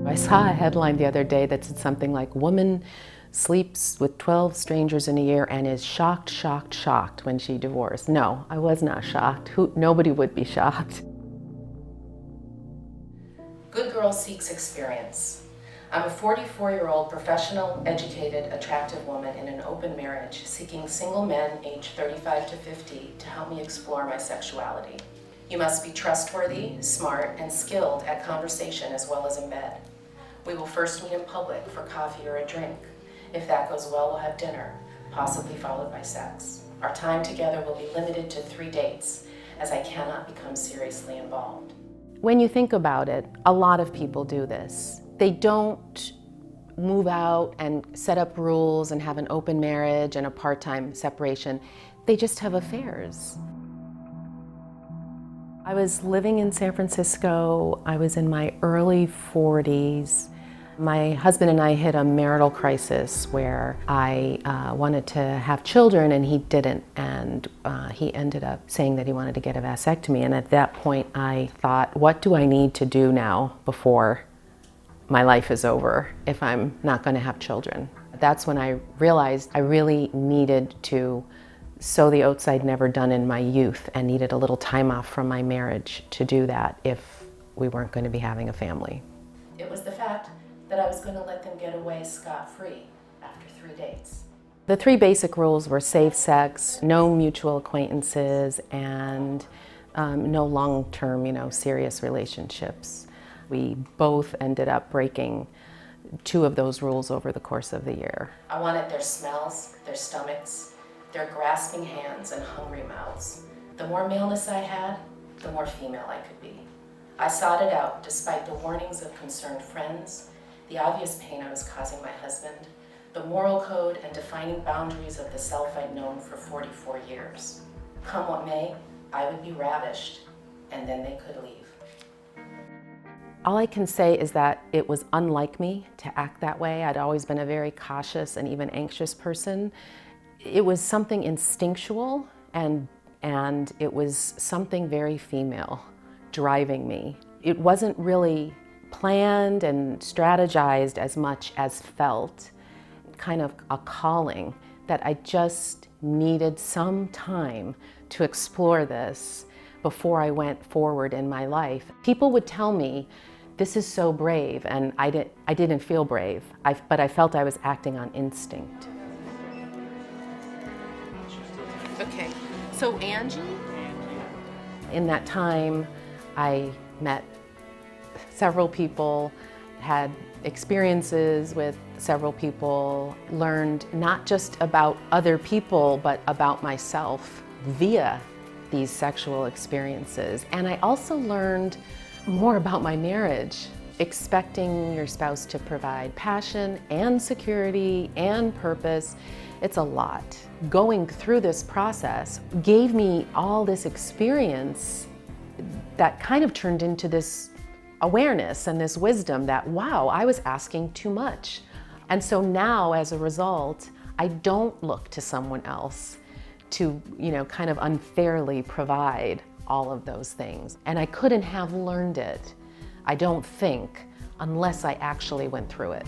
I saw a headline the other day that said something like, "Woman sleeps with 12 strangers in a year and is shocked, shocked, shocked when she divorced." No, I was not shocked. Nobody would be shocked. Good girl seeks experience. I'm a 44-year-old professional, educated, attractive woman in an open marriage seeking single men aged 35 to 50 to help me explore my sexuality. You must be trustworthy, smart, and skilled at conversation as well as in bed. We will first meet in public for coffee or a drink. If that goes well, we'll have dinner, possibly followed by sex. Our time together will be limited to 3 dates, as I cannot become seriously involved. When you think about it, a lot of people do this. They don't move out and set up rules and have an open marriage and a part-time separation. They just have affairs. I was living in San Francisco. I was in my early 40s. My husband and I hit a marital crisis where I wanted to have children and he didn't, and he ended up saying that he wanted to get a vasectomy. And at that point I thought, what do I need to do now before my life is over if I'm not going to have children? That's when I realized I really needed to sow the oats I'd never done in my youth and needed a little time off from my marriage to do that if we weren't going to be having a family. It was the fact that I was going to let them get away scot-free after 3 dates. The 3 basic rules were safe sex, no mutual acquaintances, and no long-term, serious relationships. We both ended up breaking 2 of those rules over the course of the year. I wanted their smells, their stomachs, their grasping hands and hungry mouths. The more maleness I had, the more female I could be. I sought it out despite the warnings of concerned friends, the obvious pain I was causing my husband, the moral code and defining boundaries of the self I'd known for 44 years. Come what may, I would be ravished, and then they could leave. All I can say is that it was unlike me to act that way. I'd always been a very cautious and even anxious person. It was something instinctual and it was something very female driving me. It wasn't really planned and strategized as much as felt, kind of a calling that I just needed some time to explore this before I went forward in my life. People would tell me, "This is so brave," and I didn't feel brave, but I felt I was acting on instinct. Okay, so Angie? In that time, I met several people, had experiences with several people, learned not just about other people, but about myself via these sexual experiences. And I also learned more about my marriage. Expecting your spouse to provide passion and security and purpose, it's a lot. Going through this process gave me all this experience that kind of turned into this awareness and this wisdom that, wow, I was asking too much. And so now, as a result, I don't look to someone else to, kind of unfairly provide all of those things. And I couldn't have learned it, I don't think, unless I actually went through it.